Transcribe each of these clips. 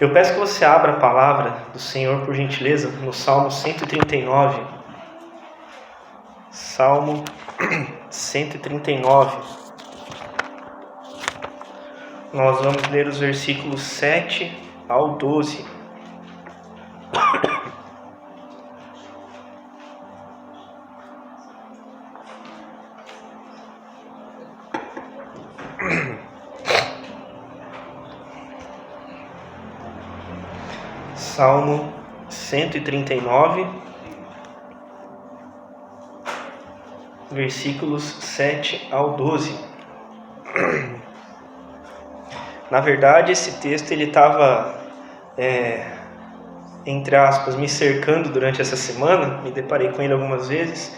Eu peço que você abra a palavra do Senhor, por gentileza, no Salmo 139. Salmo 139. Nós vamos ler os versículos 7 ao 12. Salmo 139, versículos 7 ao 12. Na verdade, esse texto ele estava, entre aspas, me cercando durante essa semana. Me deparei com ele algumas vezes,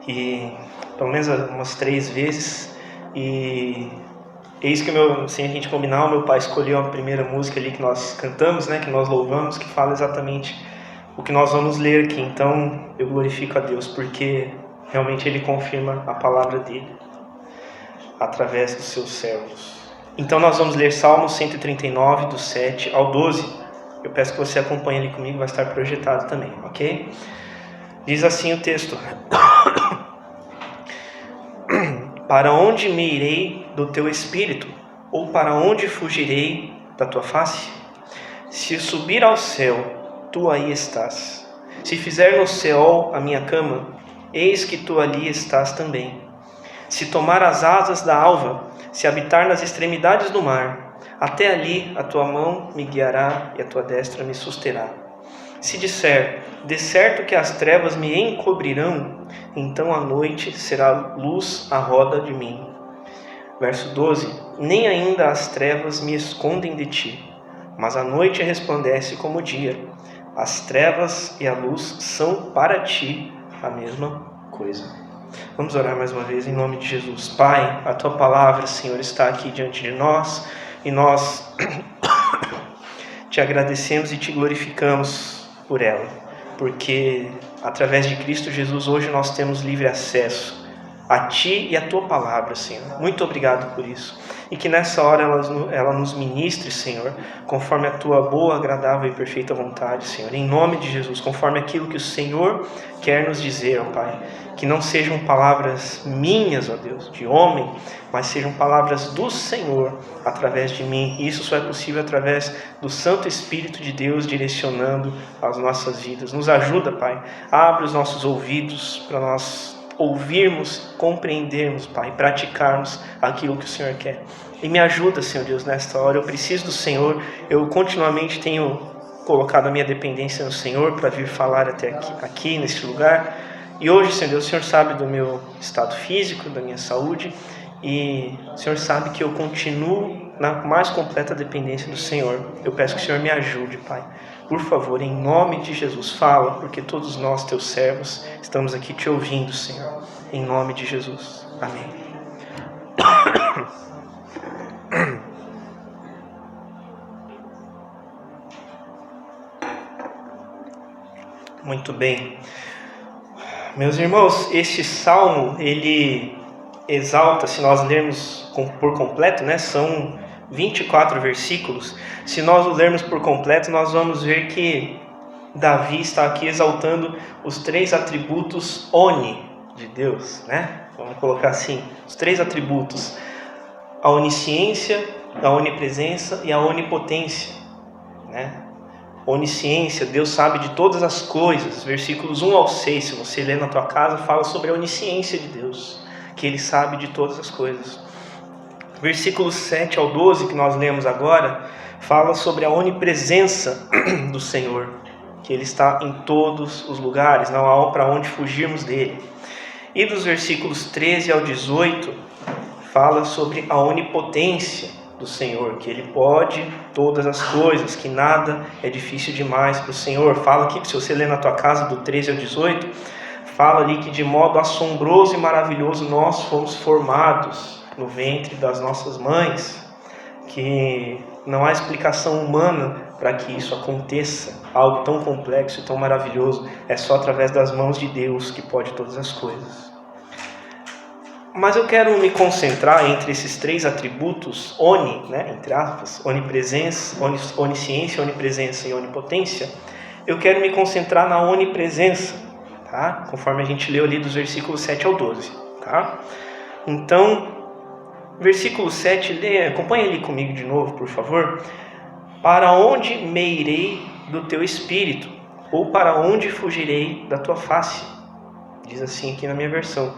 e pelo menos umas 3 vezes. E eis que sem a gente combinar, o meu pai escolheu a primeira música ali que nós cantamos, que nós louvamos, que fala exatamente o que nós vamos ler aqui. Então eu glorifico a Deus, porque realmente Ele confirma a palavra dEle através dos seus servos. Então nós vamos ler Salmo 139, do 7 ao 12. Eu peço que você acompanhe ali comigo, vai estar projetado também, ok? Diz assim o texto: Para onde me irei do teu espírito? Ou para onde fugirei da tua face? Se subir ao céu, tu aí estás. Se fizer no Seol a minha cama, eis que tu ali estás também. Se tomar as asas da alva, se habitar nas extremidades do mar, até ali a tua mão me guiará e a tua destra me susterá. Se disser, de certo que as trevas me encobrirão, então a noite será luz à roda de mim. Verso 12. Nem ainda as trevas me escondem de ti, mas a noite resplandece como o dia. As trevas e a luz são para ti a mesma coisa. Vamos orar mais uma vez em nome de Jesus. Pai, a tua palavra, Senhor, está aqui diante de nós, e nós te agradecemos e te glorificamos por ela, porque através de Cristo Jesus hoje nós temos livre acesso a Ti e a Tua palavra, Senhor. Muito obrigado por isso. E que nessa hora ela nos ministre, Senhor, conforme a Tua boa, agradável e perfeita vontade, Senhor. Em nome de Jesus, conforme aquilo que o Senhor quer nos dizer, ó Pai. Que não sejam palavras minhas, ó Deus, de homem, mas sejam palavras do Senhor através de mim. E isso só é possível através do Santo Espírito de Deus direcionando as nossas vidas. Nos ajuda, Pai. Abre os nossos ouvidos para nós ouvirmos, compreendermos, Pai, praticarmos aquilo que o Senhor quer. E me ajuda, Senhor Deus, nesta hora. Eu preciso do Senhor. Eu continuamente tenho colocado a minha dependência no Senhor para vir falar até aqui neste lugar. E hoje, Senhor Deus, o Senhor sabe do meu estado físico, da minha saúde, e o Senhor sabe que eu continuo na mais completa dependência do Senhor. Eu peço que o Senhor me ajude, Pai. Por favor, em nome de Jesus, fala, porque todos nós, teus servos, estamos aqui te ouvindo, Senhor. Em nome de Jesus. Amém. Muito bem. Meus irmãos, este salmo, ele exalta, se nós lermos por completo, são 24 versículos. Se nós o lermos por completo, nós vamos ver que Davi está aqui exaltando os 3 atributos oni de Deus, Vamos colocar assim, os 3 atributos: a onisciência, a onipresença e a onipotência, Onisciência, Deus sabe de todas as coisas. Versículos 1 ao 6, se você ler na tua casa, fala sobre a onisciência de Deus, que Ele sabe de todas as coisas. Versículos 7 ao 12, que nós lemos agora, fala sobre a onipresença do Senhor, que Ele está em todos os lugares, não há para onde fugirmos dEle. E dos versículos 13 ao 18, fala sobre a onipotência do Senhor, que Ele pode todas as coisas, que nada é difícil demais para o Senhor. Fala aqui, que se você ler na tua casa do 13 ao 18, fala ali que de modo assombroso e maravilhoso nós fomos formados no ventre das nossas mães, que não há explicação humana para que isso aconteça, algo tão complexo e tão maravilhoso, é só através das mãos de Deus que pode todas as coisas. Mas eu quero me concentrar entre esses três atributos, né, entre aspas, onipresença, onisciência, onipresença e onipotência. Eu quero me concentrar na onipresença, tá? Conforme a gente leu ali dos versículos 7 ao 12, tá? Então, versículo 7, acompanha ali comigo de novo, por favor. Para onde me irei do teu espírito? Ou para onde fugirei da tua face? Diz assim aqui na minha versão.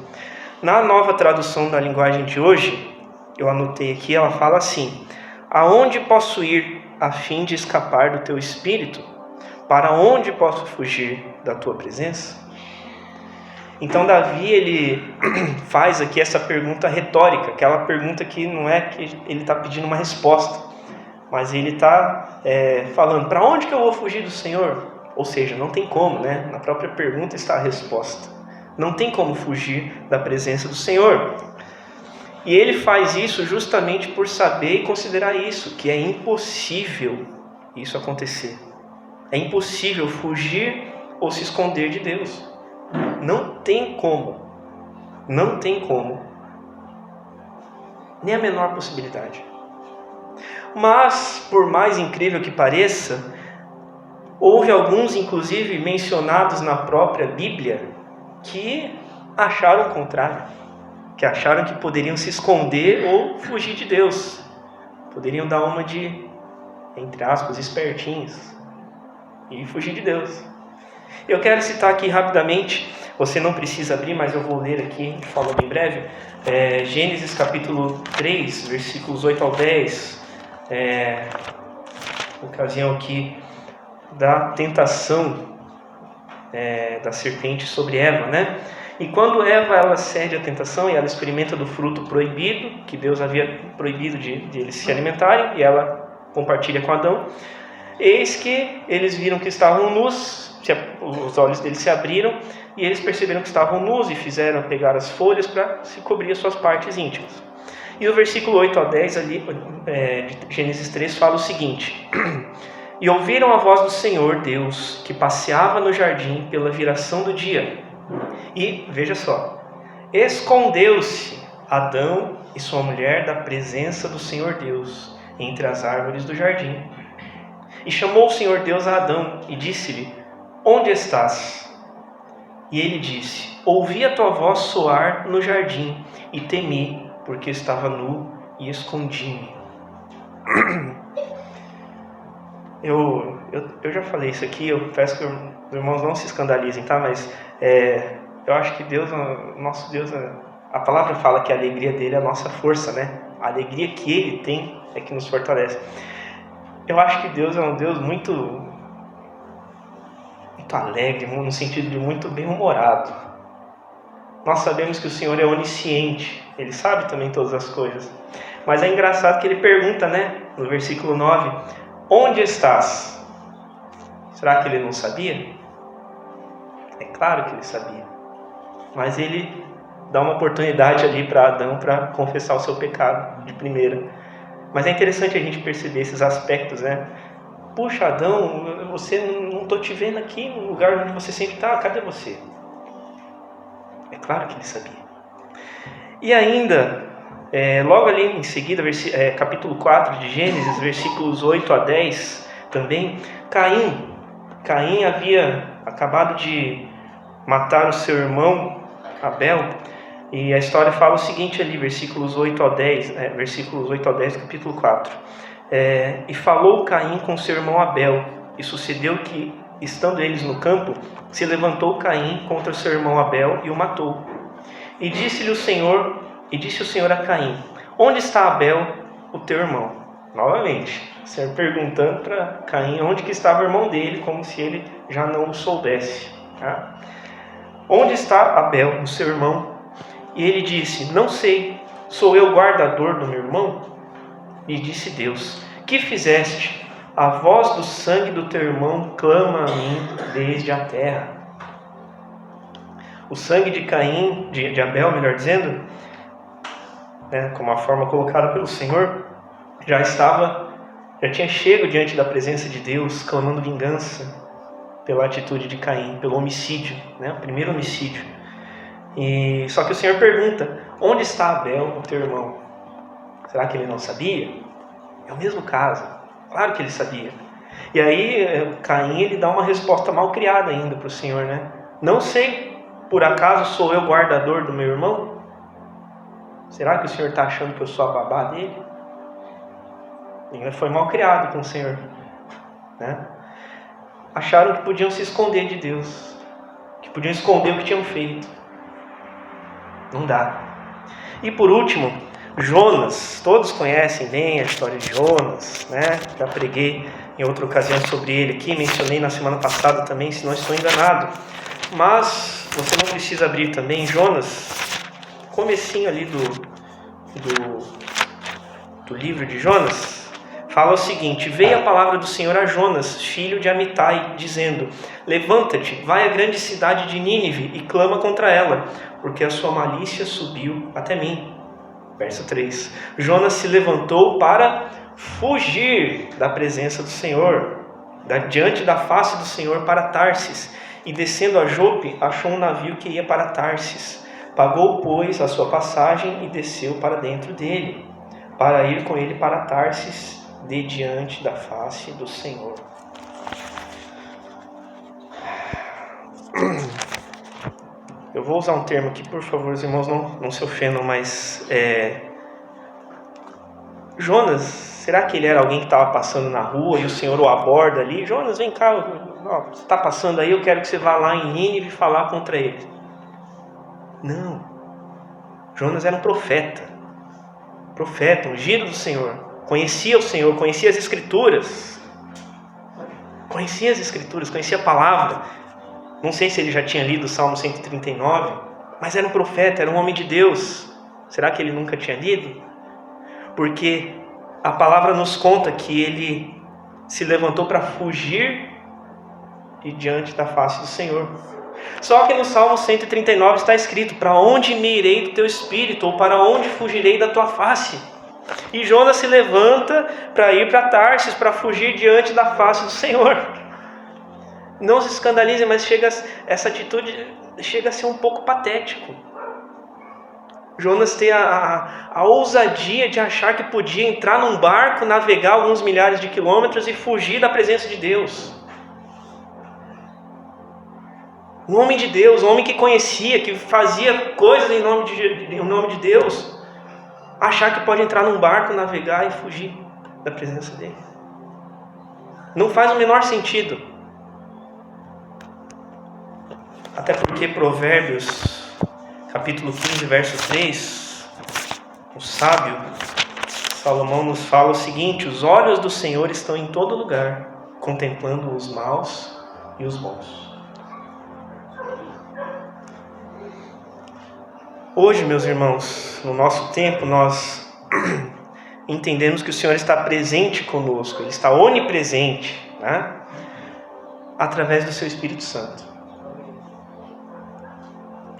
Na nova tradução da linguagem de hoje, eu anotei aqui, ela fala assim: aonde posso ir a fim de escapar do teu espírito? Para onde posso fugir da tua presença? Então Davi, ele faz aqui essa pergunta retórica, aquela pergunta que não é que ele está pedindo uma resposta, mas ele está falando, para onde que eu vou fugir do Senhor? Ou seja, não tem como, né? Na própria pergunta está a resposta. Não tem como fugir da presença do Senhor. E ele faz isso justamente por saber e considerar isso, que é impossível isso acontecer. É impossível fugir ou se esconder de Deus. Não tem como. Não tem como. Nem a menor possibilidade. Mas, por mais incrível que pareça, houve alguns, inclusive, mencionados na própria Bíblia, que acharam o contrário, que acharam que poderiam se esconder ou fugir de Deus, poderiam dar uma de, entre aspas, espertinhos e fugir de Deus. Eu quero citar aqui rapidamente, você não precisa abrir, mas eu vou ler aqui de forma bem breve, Gênesis capítulo 3, versículos 8 ao 10, ocasião aqui da tentação da serpente sobre Eva, né? E quando Eva ela cede à tentação e ela experimenta do fruto proibido, que Deus havia proibido de eles se alimentarem, e ela compartilha com Adão, eis que eles viram que estavam nus, os olhos deles se abriram, e eles perceberam que estavam nus e fizeram pegar as folhas para se cobrir as suas partes íntimas. E o versículo 8 a 10 ali, de Gênesis 3 fala o seguinte: e ouviram a voz do Senhor Deus, que passeava no jardim pela viração do dia. E, veja só, escondeu-se Adão e sua mulher da presença do Senhor Deus, entre as árvores do jardim. E chamou o Senhor Deus a Adão e disse-lhe: onde estás? E ele disse: ouvi a tua voz soar no jardim, e temi, porque estava nu e escondi-me. Eu já falei isso aqui, eu peço que os irmãos não se escandalizem, tá? Mas eu acho que Deus, nosso Deus, a palavra fala que a alegria dele é a nossa força, né? A alegria que ele tem é que nos fortalece. Eu acho que Deus é um Deus muito alegre, no sentido de muito bem-humorado. Nós sabemos que o Senhor é onisciente, Ele sabe também todas as coisas. Mas é engraçado que Ele pergunta, né? No versículo 9... onde estás? Será que ele não sabia? É claro que ele sabia. Mas ele dá uma oportunidade ali para Adão para confessar o seu pecado de primeira. Mas é interessante a gente perceber esses aspectos, né? Puxa, Adão, você não estou te vendo aqui no lugar onde você sempre está. Cadê você? É claro que ele sabia. E ainda... logo ali em seguida, capítulo 4 de Gênesis, versículos 8 a 10, também, Caim havia acabado de matar o seu irmão Abel, e a história fala o seguinte ali, versículos 8 a 10, do capítulo 4. E falou Caim com seu irmão Abel, e sucedeu que, estando eles no campo, se levantou Caim contra seu irmão Abel e o matou. E disse o Senhor a Caim: onde está Abel, o teu irmão? Novamente, o Senhor perguntando para Caim onde que estava o irmão dele, como se ele já não o soubesse. Tá? Onde está Abel, o seu irmão? E ele disse: não sei, sou eu guardador do meu irmão? E disse Deus: que fizeste? A voz do sangue do teu irmão clama a mim desde a terra. O sangue de Caim, de Abel, melhor dizendo, como a forma colocada pelo Senhor, já tinha chego diante da presença de Deus, clamando vingança pela atitude de Caim, pelo homicídio, o primeiro homicídio. E só que o Senhor pergunta: onde está Abel, o teu irmão? Será que ele não sabia? É o mesmo caso. Claro que ele sabia. E aí Caim, ele dá uma resposta mal criada ainda para o Senhor, né? Não sei, por acaso sou eu guardador do meu irmão? Será que o Senhor está achando que eu sou a babá dele? Ele foi mal criado com o Senhor, né? Acharam que podiam se esconder de Deus, que podiam esconder o que tinham feito. Não dá. E por último, Jonas. Todos conhecem bem a história de Jonas, né? Já preguei em outra ocasião sobre ele aqui, mencionei na semana passada também, se não estou enganado. Mas você não precisa abrir também Jonas, comecinho ali do livro de Jonas, fala o seguinte: veio a palavra do Senhor a Jonas, filho de Amitai, dizendo: levanta-te, vai à grande cidade de Nínive e clama contra ela, porque a sua malícia subiu até mim. Verso 3. Jonas se levantou para fugir da presença do Senhor, diante da face do Senhor, para Tarsis, e descendo a Jope, achou um navio que ia para Tarsis. Pagou, pois, a sua passagem e desceu para dentro dele, para ir com ele para Tarsis, de diante da face do Senhor. Eu vou usar um termo aqui, por favor, os irmãos não se ofendam, mas Jonas, será que ele era alguém que estava passando na rua e o Senhor o aborda ali? Jonas, vem cá, você está passando aí, eu quero que você vá lá em Nínive falar contra ele. Não. Jonas era um profeta, ungido do Senhor, conhecia o Senhor, conhecia as Escrituras, conhecia a palavra. Não sei se ele já tinha lido o Salmo 139, mas era um profeta, era um homem de Deus. Será que ele nunca tinha lido? Porque a palavra nos conta que ele se levantou para fugir de diante da face do Senhor. Só que no Salmo 139 está escrito: para onde me irei do teu espírito, ou para onde fugirei da tua face? E Jonas se levanta para ir para Tarsis, para fugir diante da face do Senhor. Não se escandalizem, mas essa atitude chega a ser um pouco patético. Jonas tem a ousadia de achar que podia entrar num barco, navegar alguns milhares de quilômetros e fugir da presença de Deus. Um homem de Deus, um homem que conhecia, que fazia coisas em nome de Deus, achar que pode entrar num barco, navegar e fugir da presença dele. Não faz o menor sentido. Até porque Provérbios, capítulo 15, verso 3, o sábio Salomão nos fala o seguinte: os olhos do Senhor estão em todo lugar, contemplando os maus e os bons. Hoje, meus irmãos, no nosso tempo, nós entendemos que o Senhor está presente conosco, Ele está onipresente, né? Através do seu Espírito Santo.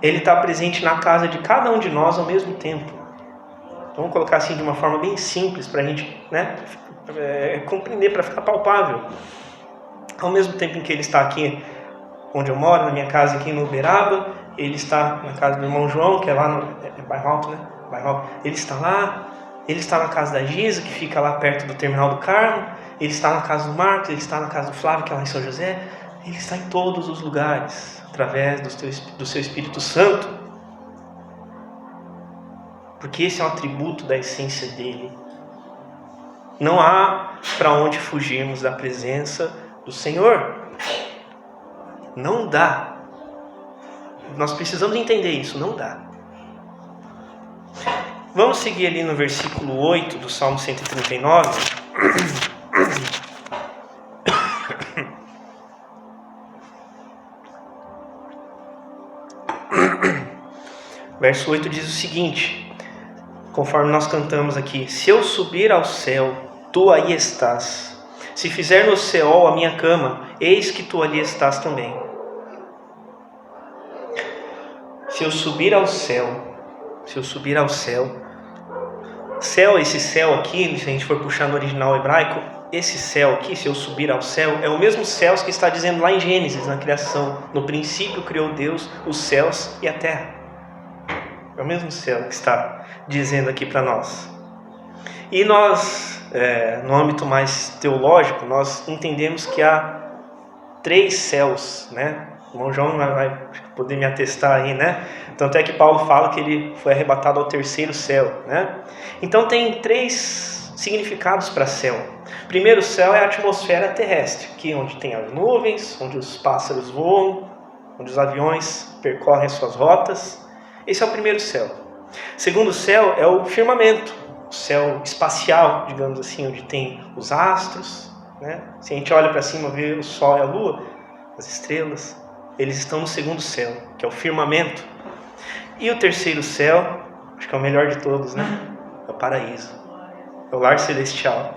Ele está presente na casa de cada um de nós ao mesmo tempo. Vamos colocar assim de uma forma bem simples para a gente, né, compreender, para ficar palpável. Ao mesmo tempo em que Ele está aqui onde eu moro, na minha casa aqui no Uberaba, Ele está na casa do irmão João, que é lá no Bairro Alto, né? Bairro Alto. Ele está lá. Ele está na casa da Giza, que fica lá perto do Terminal do Carmo. Ele está na casa do Marcos. Ele está na casa do Flávio, que é lá em São José. Ele está em todos os lugares, através do seu Espírito Santo. Porque esse é um atributo da essência dele. Não há para onde fugirmos da presença do Senhor. Não dá. Nós precisamos entender isso, não dá. Vamos seguir ali no versículo 8 do Salmo 139. Verso 8 diz o seguinte, conforme nós cantamos aqui: se eu subir ao céu, tu aí estás. Se fizer no Seol a minha cama, eis que tu ali estás também. Se eu subir ao céu, céu, esse céu aqui, se a gente for puxar no original hebraico, esse céu aqui, se eu subir ao céu, é o mesmo céu que está dizendo lá em Gênesis, na criação. No princípio criou Deus os céus e a terra. É o mesmo céu que está dizendo aqui para nós. E nós, no âmbito mais teológico, nós entendemos que há 3 céus, né? O irmão João vai poder me atestar aí, né? Tanto é que Paulo fala que ele foi arrebatado ao 3º céu, né? Então tem 3 significados para céu. O primeiro céu é a atmosfera terrestre, que é onde tem as nuvens, onde os pássaros voam, onde os aviões percorrem suas rotas. Esse é o primeiro céu. O segundo céu é o firmamento, o céu espacial, digamos assim, onde tem os astros, né? Se a gente olha para cima, vê o sol e a lua, as estrelas, eles estão no segundo céu, que é o firmamento. E o terceiro céu, acho que é o melhor de todos, né? É o paraíso, é o lar celestial.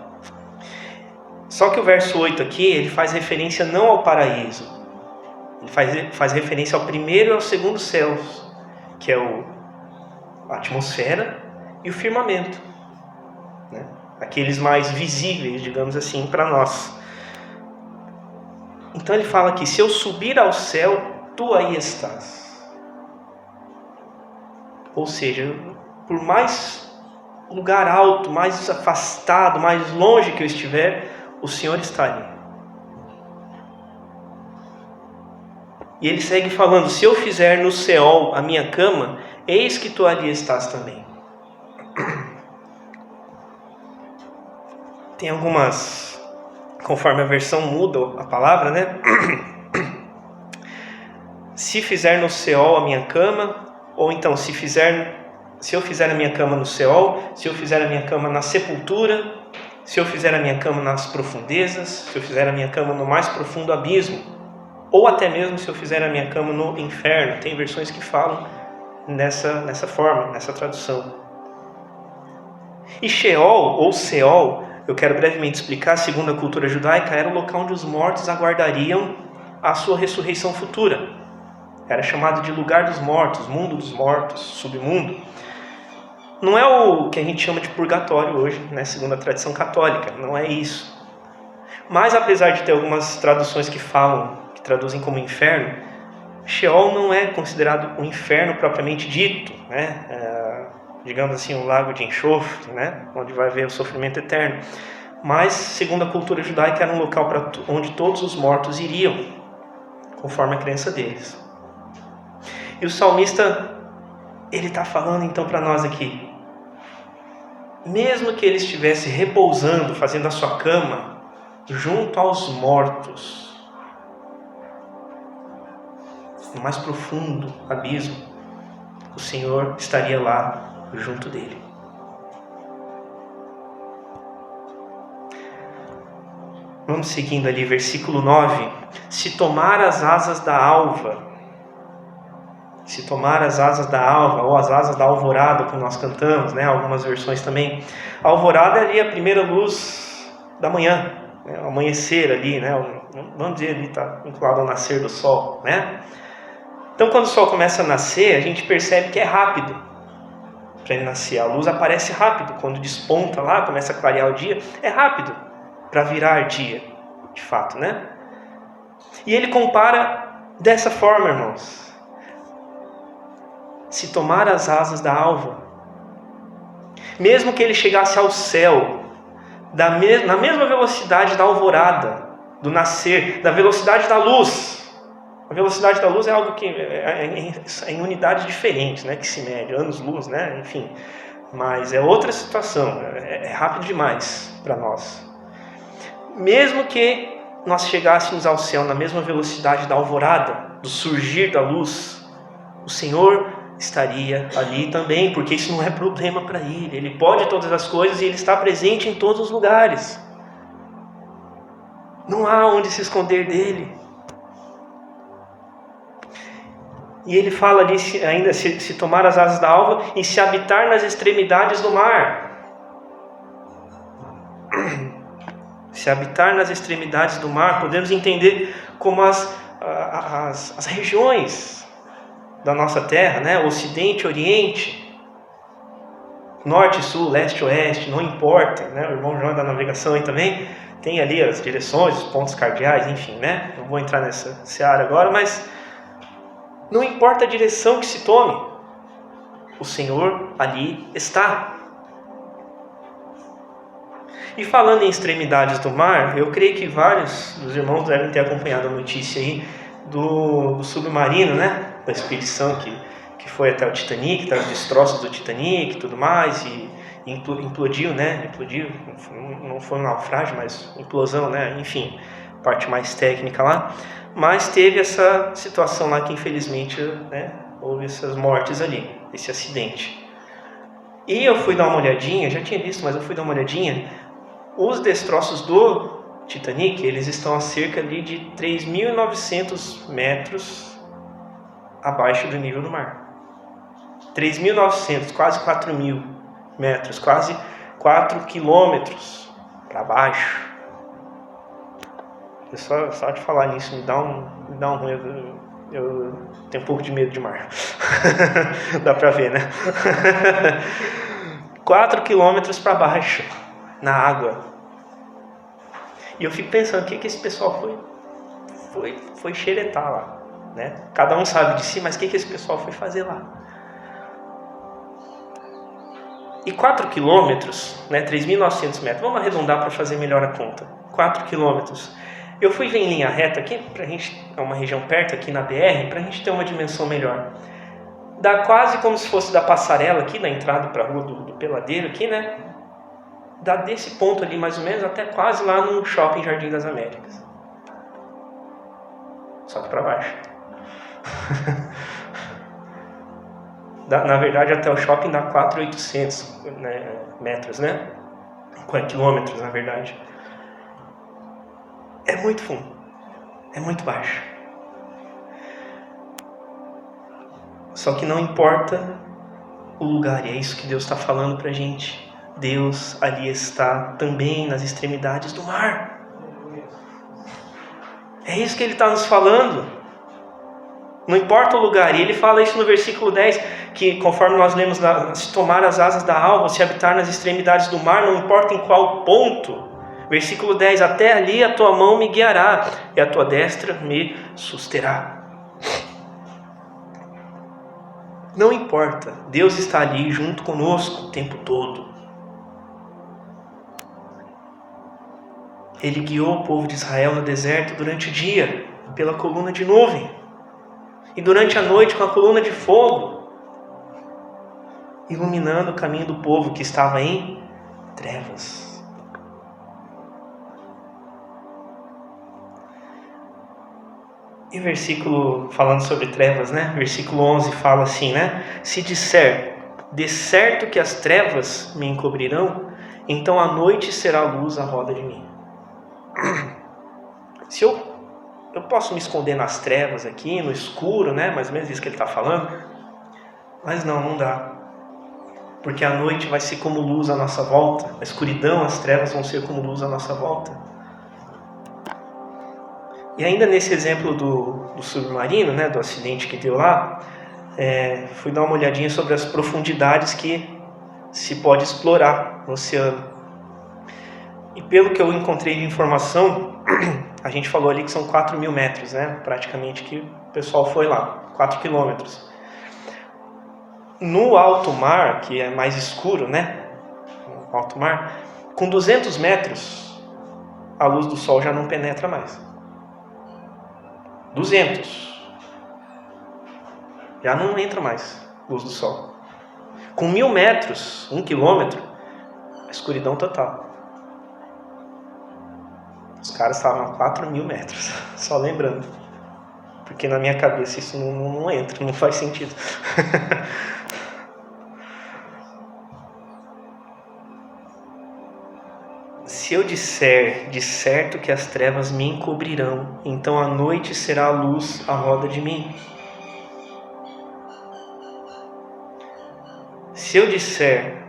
Só que o verso 8 aqui, ele faz referência não ao paraíso, ele faz referência ao primeiro e ao segundo céus, que é a atmosfera e o firmamento, né? Aqueles mais visíveis, digamos assim, para nós. Então ele fala aqui: se eu subir ao céu, tu aí estás. Ou seja, por mais lugar alto, mais afastado, mais longe que eu estiver, o Senhor está ali. E ele segue falando: se eu fizer no Seol a minha cama, eis que tu ali estás também. Tem algumas, conforme a versão muda a palavra, né? Se fizer no Seol a minha cama, ou então se eu fizer a minha cama no Seol, se eu fizer a minha cama na sepultura, se eu fizer a minha cama nas profundezas, se eu fizer a minha cama no mais profundo abismo, ou até mesmo se eu fizer a minha cama no inferno. Tem versões que falam nessa forma, nessa tradução. E Sheol ou Seol, eu quero brevemente explicar, segundo a cultura judaica, era o local onde os mortos aguardariam a sua ressurreição futura. Era chamado de lugar dos mortos, mundo dos mortos, submundo. Não é o que a gente chama de purgatório hoje, né, segundo a tradição católica, não é isso. Mas apesar de ter algumas traduções que traduzem como inferno, Sheol não é considerado um inferno propriamente dito, né? Digamos assim, um lago de enxofre, né? Onde vai haver o sofrimento eterno. Mas, segundo a cultura judaica, era um local onde todos os mortos iriam, conforme a crença deles. E o salmista, ele está falando então para nós aqui: mesmo que ele estivesse repousando, fazendo a sua cama junto aos mortos, no mais profundo abismo, o Senhor estaria lá junto dele. Vamos seguindo ali, versículo 9. Se tomar as asas da alva, ou as asas da alvorada, como nós cantamos, né? Algumas versões também. A alvorada é ali a primeira luz da manhã, né? O amanhecer ali, né? Vamos dizer, ali está vinculado ao nascer do sol, né? Então, quando o sol começa a nascer, a gente percebe que é rápido para ele nascer. A luz aparece rápido, quando desponta lá, começa a clarear o dia, é rápido para virar dia, de fato, né? E ele compara dessa forma, irmãos: se tomar as asas da alva, mesmo que ele chegasse ao céu na mesma velocidade da alvorada, do nascer, da velocidade da luz. A velocidade da luz é algo que é em unidades diferentes, né, que se mede, anos-luz, né, enfim. Mas é outra situação, é rápido demais para nós. Mesmo que nós chegássemos ao céu na mesma velocidade da alvorada, do surgir da luz, o Senhor estaria ali também, porque isso não é problema para Ele. Ele pode todas as coisas e Ele está presente em todos os lugares. Não há onde se esconder dEle. E ele fala ali ainda: se tomar as asas da alva e se habitar nas extremidades do mar. Se habitar nas extremidades do mar, podemos entender como as regiões da nossa terra, né? Ocidente, Oriente, Norte, Sul, Leste, Oeste, não importa, né? O irmão João da navegação aí também tem ali as direções, os pontos cardeais, enfim, né? Não vou entrar nessa seara agora, mas não importa a direção que se tome, o Senhor ali está. E falando em extremidades do mar, eu creio que vários dos irmãos devem ter acompanhado a notícia aí do submarino, né, da expedição que foi até o Titanic, tá, os destroços do Titanic e tudo mais, e implodiu, né, não foi um naufrágio, mas implosão, né, enfim, parte mais técnica lá, mas teve essa situação lá que infelizmente, né, houve essas mortes ali, esse acidente. E eu fui dar uma olhadinha, já tinha visto, mas eu fui dar uma olhadinha. Os destroços do Titanic, eles estão a cerca ali de 3.900 metros abaixo do nível do mar. 3.900, quase 4.000 metros, quase 4 quilômetros para baixo. Só de falar nisso me dá um ruim. Eu tenho um pouco de medo de mar. Dá para ver, né? 4 quilômetros para baixo, na água. E eu fico pensando, o que esse pessoal foi xeretar lá, né? Cada um sabe de si, mas o que esse pessoal foi fazer lá? E 4 quilômetros, né, 3.900 metros, vamos arredondar para fazer melhor a conta. 4 quilômetros. Eu fui ver em linha reta aqui, pra gente, é uma região perto aqui na BR, para a gente ter uma dimensão melhor. Dá quase como se fosse da passarela aqui, da entrada para a rua do Peladeiro aqui, né? Dá desse ponto ali mais ou menos até quase lá no Shopping Jardim das Américas. Só que para baixo. Na verdade, até o shopping dá 4.800 metros, né? 4 quilômetros, na verdade. É muito fundo. É muito baixo. Só que não importa o lugar, e é isso que Deus está falando para a gente. Deus ali está também nas extremidades do mar. É isso que Ele está nos falando. Não importa o lugar. E Ele fala isso no versículo 10, que conforme nós lemos, se tomar as asas da alva, se habitar nas extremidades do mar, não importa em qual ponto. Versículo 10, até ali a tua mão me guiará, e a tua destra me susterá. Não importa, Deus está ali junto conosco o tempo todo. Ele guiou o povo de Israel no deserto durante o dia, pela coluna de nuvem. E durante a noite, com a coluna de fogo, iluminando o caminho do povo que estava em trevas. E versículo, falando sobre trevas, né? Versículo 11 fala assim, né? Se disser, de certo que as trevas me encobrirão, então a noite será luz à roda de mim. Se eu posso me esconder nas trevas aqui, no escuro, né? Mais ou menos isso que ele está falando. Mas não dá. Porque a noite vai ser como luz à nossa volta. A escuridão, as trevas vão ser como luz à nossa volta. E ainda nesse exemplo do submarino, né? Do acidente que deu lá, fui dar uma olhadinha sobre as profundidades que se pode explorar no oceano. E pelo que eu encontrei de informação, a gente falou ali que são 4.000 metros, né? Praticamente que o pessoal foi lá, 4 quilômetros. No alto mar, que é mais escuro, né? No alto mar, com 200 metros, a luz do sol já não penetra mais. 200. Já não entra mais luz do sol. Com 1.000 metros, 1 quilômetro, a escuridão total. Os caras estavam a 4.000 metros, só lembrando. Porque na minha cabeça isso não entra, não faz sentido. Se eu disser, de certo que as trevas me encobrirão, então a noite será a luz à roda de mim. Se eu disser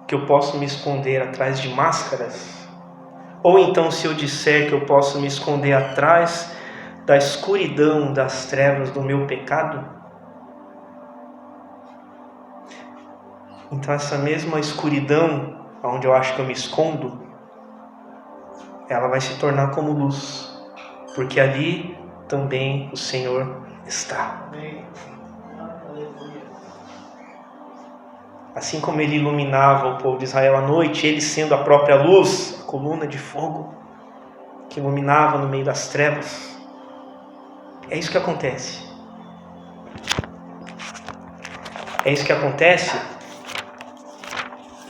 que eu posso me esconder atrás de máscaras, ou então se eu disser que eu posso me esconder atrás da escuridão das trevas do meu pecado, então essa mesma escuridão, onde eu acho que eu me escondo, ela vai se tornar como luz, porque ali também o Senhor está. Assim como ele iluminava o povo de Israel à noite, ele sendo a própria luz, a coluna de fogo que iluminava no meio das trevas. É isso que acontece. É isso que acontece.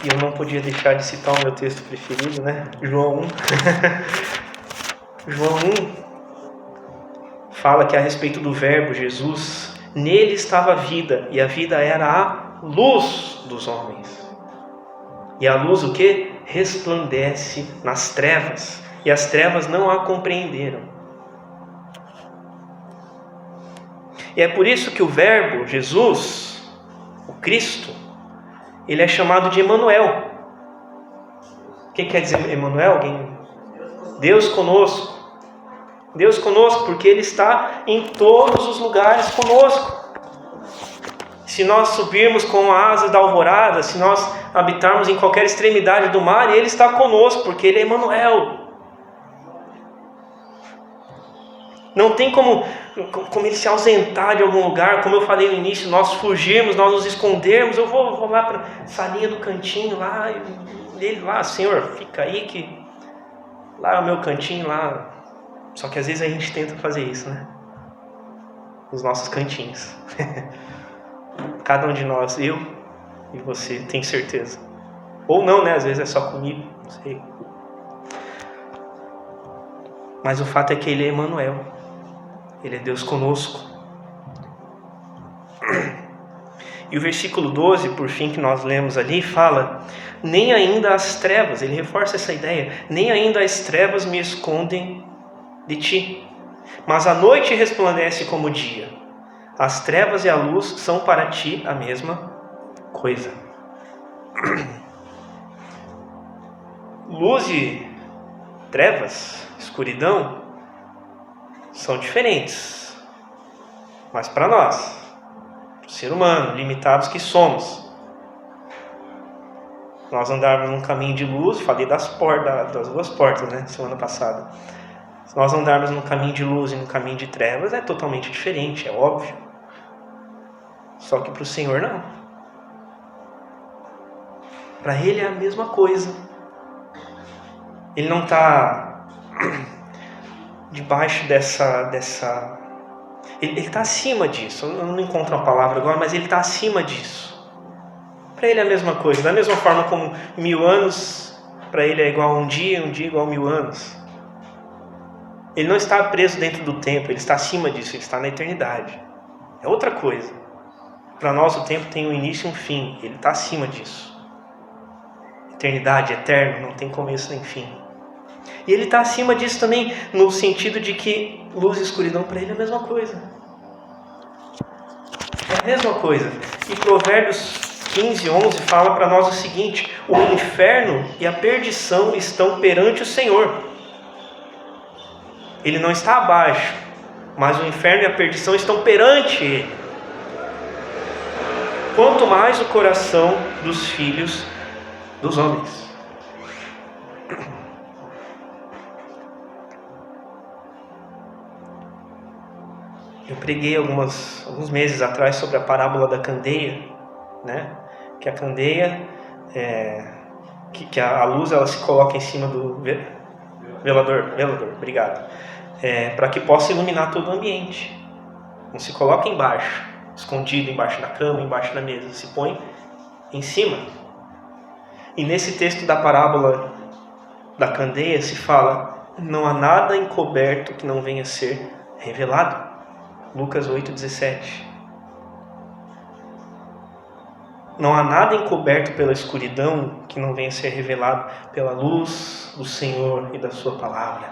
E eu não podia deixar de citar o meu texto preferido, né? João 1. João 1 fala que a respeito do verbo Jesus, nele estava a vida, e a vida era a luz dos homens. E a luz o quê? Resplandece nas trevas, e as trevas não a compreenderam. E é por isso que o verbo Jesus, o Cristo, ele é chamado de Emanuel. O que quer dizer Emanuel? Deus conosco. Deus conosco, porque ele está em todos os lugares conosco. Se nós subirmos com a asa da alvorada, se nós habitarmos em qualquer extremidade do mar, ele está conosco, porque ele é Emanuel. Não tem como ele se ausentar de algum lugar, como eu falei no início, nós fugirmos, nós nos escondermos. Eu vou lá para a salinha do cantinho lá, ele lá, Senhor, fica aí que lá é o meu cantinho lá. Só que às vezes a gente tenta fazer isso, né? Os nossos cantinhos. Cada um de nós, eu e você, tem certeza. Ou não, né? Às vezes é só comigo, não sei. Mas o fato é que ele é Emanuel. Ele é Deus conosco. E o versículo 12, por fim, que nós lemos ali, fala: nem ainda as trevas, ele reforça essa ideia, nem ainda as trevas me escondem de ti, mas a noite resplandece como o dia. As trevas e a luz são para ti a mesma coisa. Luz e trevas, escuridão, são diferentes. Mas para nós, o ser humano, limitados que somos, nós andarmos num caminho de luz, falei das duas portas, né, semana passada. Se nós andarmos num caminho de luz e num caminho de trevas, é totalmente diferente, é óbvio. Só que para o Senhor não. Para Ele é a mesma coisa. Ele não está debaixo dessa... Ele está acima disso. Eu não encontro uma palavra agora, mas Ele está acima disso. Para Ele é a mesma coisa. Da mesma forma como 1000 anos, para Ele é igual a um dia igual a 1000 anos. Ele não está preso dentro do tempo, Ele está acima disso, Ele está na eternidade. É outra coisa. Para nós o tempo tem um início e um fim, Ele está acima disso. Eternidade, eterno, não tem começo nem fim. E Ele está acima disso também, no sentido de que luz e escuridão para Ele é a mesma coisa. É a mesma coisa. E Provérbios 15:11 fala para nós o seguinte: o inferno e a perdição estão perante o Senhor. Ele não está abaixo, mas o inferno e a perdição estão perante Ele. Quanto mais o coração dos filhos dos homens. Eu preguei alguns meses atrás sobre a parábola da candeia, né? Que a candeia, que a luz ela se coloca em cima do velador, obrigado, para que possa iluminar todo o ambiente. Não se coloca embaixo, escondido embaixo da cama, embaixo da mesa, se põe em cima. E nesse texto da parábola da candeia se fala: não há nada encoberto que não venha a ser revelado. Lucas 8:17. Não há nada encoberto pela escuridão que não venha a ser revelado pela luz do Senhor e da sua palavra.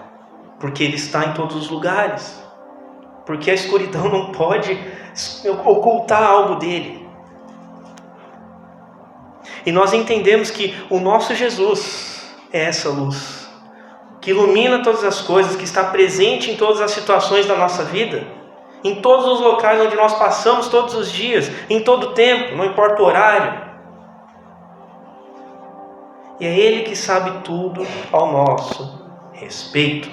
Porque Ele está em todos os lugares. Porque a escuridão não pode ocultar algo dele. E nós entendemos que o nosso Jesus é essa luz, que ilumina todas as coisas, que está presente em todas as situações da nossa vida, em todos os locais onde nós passamos todos os dias, em todo o tempo, não importa o horário. E é Ele que sabe tudo ao nosso respeito.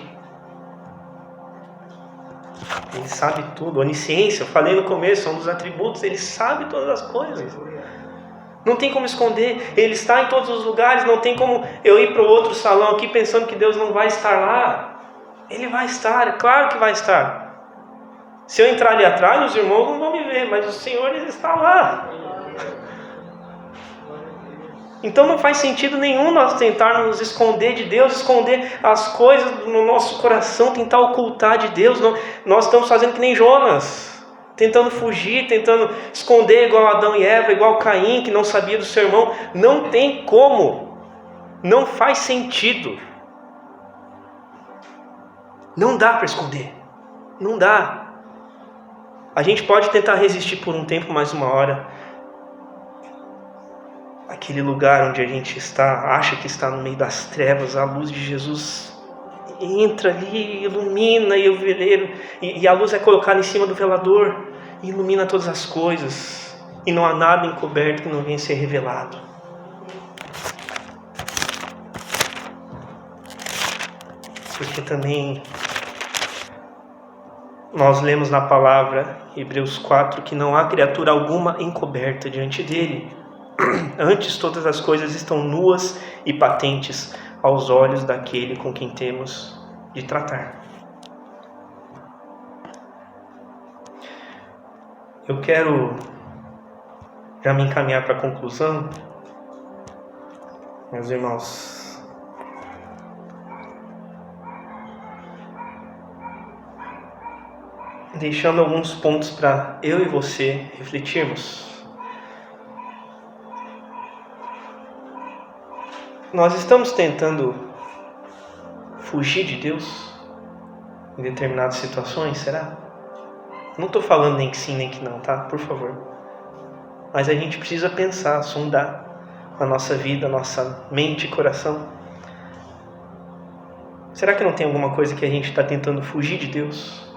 Ele sabe tudo, onisciência, eu falei no começo, é um dos atributos, Ele sabe todas as coisas. Não tem como esconder. Ele está em todos os lugares. Não tem como eu ir para o outro salão aqui pensando que Deus não vai estar lá. Ele vai estar, é claro que vai estar. Se eu entrar ali atrás, os irmãos não vão me ver, mas o Senhor, Ele está lá. Então não faz sentido nenhum nós tentarmos nos esconder de Deus, esconder as coisas no nosso coração, tentar ocultar de Deus. Nós estamos fazendo que nem Jonas, tentando fugir, tentando esconder igual Adão e Eva, igual Caim, que não sabia do seu irmão. Não tem como, não faz sentido. Não dá para esconder, não dá. A gente pode tentar resistir por um tempo, mais uma hora. Aquele lugar onde a gente está, acha que está no meio das trevas, a luz de Jesus entra ali, ilumina e o veleiro, e a luz é colocada em cima do velador, e ilumina todas as coisas, e não há nada encoberto que não venha ser revelado. Porque também nós lemos na palavra Hebreus 4 que não há criatura alguma encoberta diante dele. Antes todas as coisas estão nuas e patentes aos olhos daquele com quem temos de tratar. Eu quero já me encaminhar para a conclusão, meus irmãos. Deixando alguns pontos para eu e você refletirmos. Nós estamos tentando fugir de Deus em determinadas situações, será? Não estou falando nem que sim, nem que não, tá? Por favor. Mas a gente precisa pensar, sondar a nossa vida, a nossa mente e coração. Será que não tem alguma coisa que a gente está tentando fugir de Deus?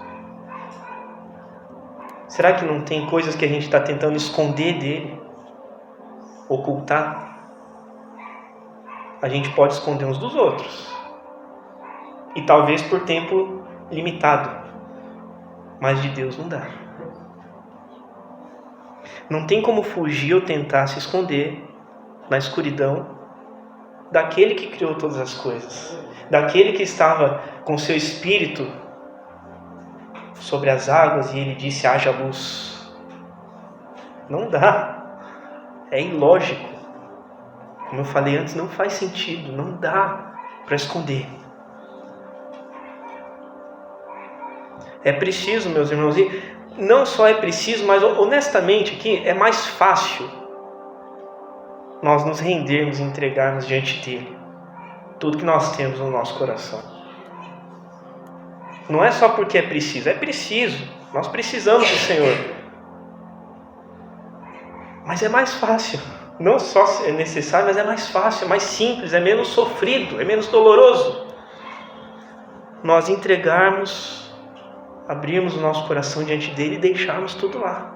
Será que não tem coisas que a gente está tentando esconder dele? Ocultar? A gente pode esconder uns dos outros. E talvez por tempo limitado. Mas de Deus não dá. Não tem como fugir ou tentar se esconder na escuridão daquele que criou todas as coisas. Daquele que estava com seu espírito sobre as águas e ele disse: haja luz. Não dá. É ilógico. Como eu falei antes, não faz sentido, não dá para esconder. É preciso, meus irmãos, e não só é preciso, mas honestamente aqui é mais fácil nós nos rendermos e entregarmos diante dele tudo que nós temos no nosso coração. Não é só porque é preciso, nós precisamos do Senhor. Mas é mais fácil. Não só é necessário, mas é mais fácil, é mais simples, é menos sofrido, é menos doloroso. Nós entregarmos, abrirmos o nosso coração diante dele e deixarmos tudo lá.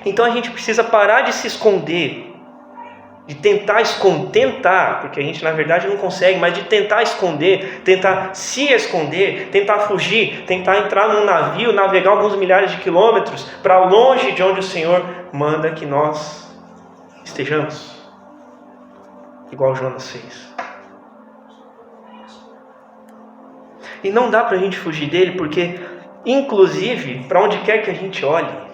Então a gente precisa parar de se esconder, de tentar, porque a gente na verdade não consegue, mas de tentar esconder, tentar se esconder, tentar fugir, tentar entrar num navio, navegar alguns milhares de quilômetros para longe de onde o Senhor manda que nós estejamos, igual Jonas fez. E não dá para a gente fugir dele, porque inclusive, para onde quer que a gente olhe,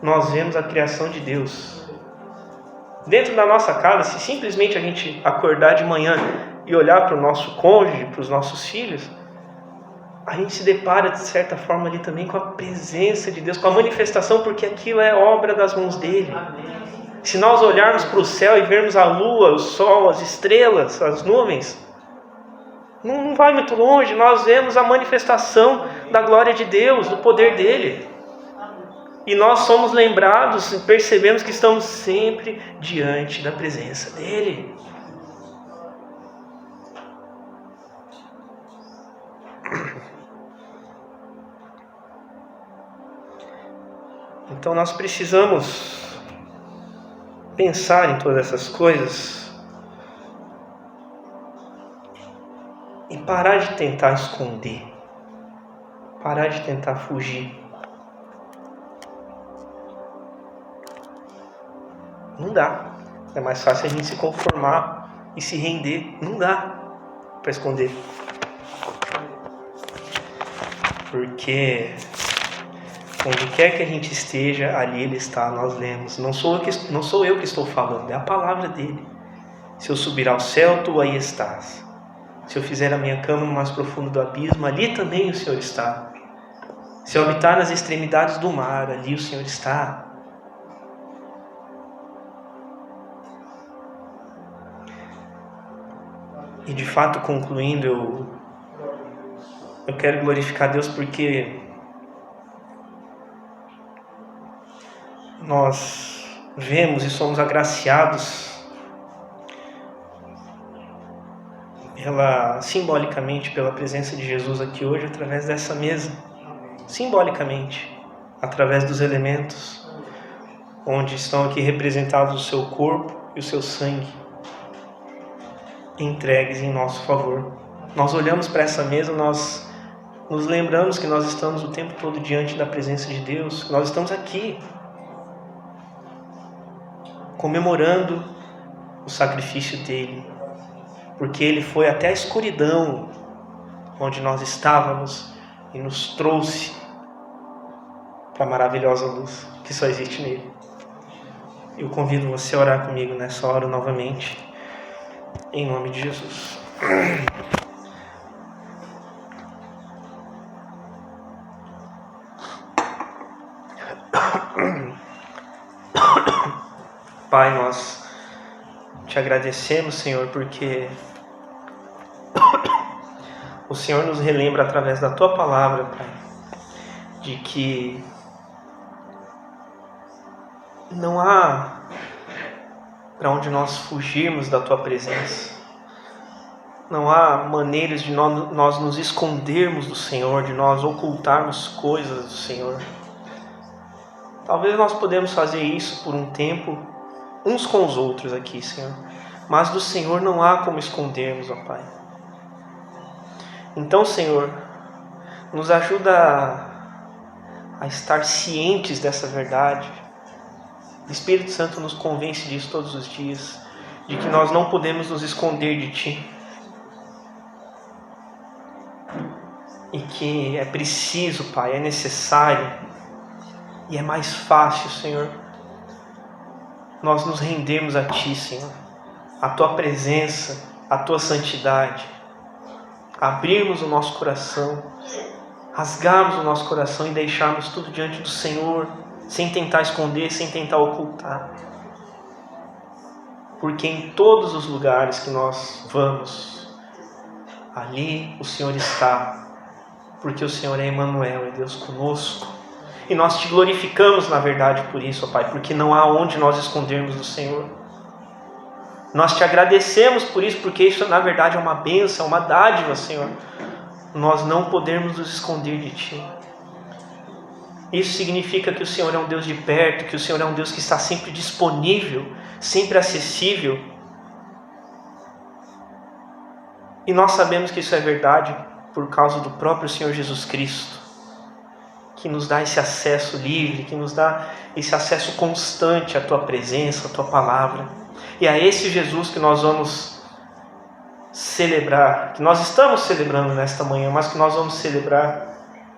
nós vemos a criação de Deus. Dentro da nossa casa, se simplesmente a gente acordar de manhã e olhar para o nosso cônjuge, para os nossos filhos, a gente se depara de certa forma ali também com a presença de Deus, com a manifestação, porque aquilo é obra das mãos dele. Se nós olharmos para o céu e vermos a lua, o sol, as estrelas, as nuvens, não vai muito longe, nós vemos a manifestação da glória de Deus, do poder dele. E nós somos lembrados e percebemos que estamos sempre diante da presença dele. Então nós precisamos pensar em todas essas coisas e parar de tentar esconder, parar de tentar fugir. Não dá. É mais fácil a gente se conformar e se render. Não dá para esconder. Porque onde quer que a gente esteja, ali Ele está, nós lemos. Não sou eu que estou falando, é a palavra dele. Se eu subir ao céu, tu aí estás. Se eu fizer a minha cama no mais profundo do abismo, ali também o Senhor está. Se eu habitar nas extremidades do mar, ali o Senhor está. E de fato, concluindo, eu quero glorificar Deus porque nós vemos e somos agraciados simbolicamente pela presença de Jesus aqui hoje através dessa mesa. Simbolicamente, através dos elementos onde estão aqui representados o seu corpo e o seu sangue entregues em nosso favor. Nós olhamos para essa mesa, nós nos lembramos que nós estamos o tempo todo diante da presença de Deus. Nós estamos aqui comemorando o sacrifício dele, porque ele foi até a escuridão onde nós estávamos e nos trouxe para a maravilhosa luz que só existe nele. Eu convido você a orar comigo nessa hora novamente, em nome de Jesus. Pai, nós te agradecemos, Senhor, porque o Senhor nos relembra através da tua palavra, Pai, de que não há para onde nós fugirmos da tua presença. Não há maneiras de nós nos escondermos do Senhor, de nós ocultarmos coisas do Senhor. Talvez nós podemos fazer isso por um tempo, uns com os outros aqui, Senhor. Mas do Senhor não há como escondermos, ó Pai. Então, Senhor, nos ajuda a estar cientes dessa verdade. O Espírito Santo nos convence disso todos os dias, de que nós não podemos nos esconder de Ti. E que é preciso, Pai, é necessário e é mais fácil, Senhor, nós nos rendermos a Ti, Senhor, a Tua presença, a Tua santidade, abrirmos o nosso coração, rasgarmos o nosso coração e deixarmos tudo diante do Senhor, sem tentar esconder, sem tentar ocultar. Porque em todos os lugares que nós vamos, ali o Senhor está, porque o Senhor é Emmanuel, é Deus conosco. E nós te glorificamos, na verdade, por isso, ó Pai, porque não há onde nós escondermos do Senhor. Nós te agradecemos por isso, porque isso, na verdade, é uma bênção, é uma dádiva, Senhor. Nós não podemos nos esconder de Ti. Isso significa que o Senhor é um Deus de perto, que o Senhor é um Deus que está sempre disponível, sempre acessível. E nós sabemos que isso é verdade por causa do próprio Senhor Jesus Cristo, que nos dá esse acesso livre, que nos dá esse acesso constante à Tua presença, à Tua palavra. E é esse Jesus que nós vamos celebrar, que nós estamos celebrando nesta manhã, mas que nós vamos celebrar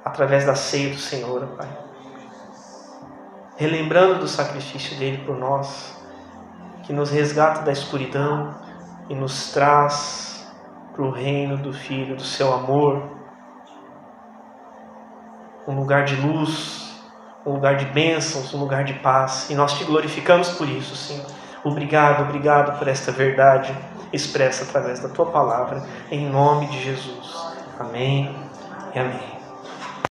através da ceia do Senhor, Pai. Relembrando do sacrifício dele por nós, que nos resgata da escuridão e nos traz para o reino do Filho, do seu amor, um lugar de luz, um lugar de bênçãos, um lugar de paz. E nós te glorificamos por isso, Senhor. Obrigado por esta verdade expressa através da tua palavra, em nome de Jesus. Amém e amém.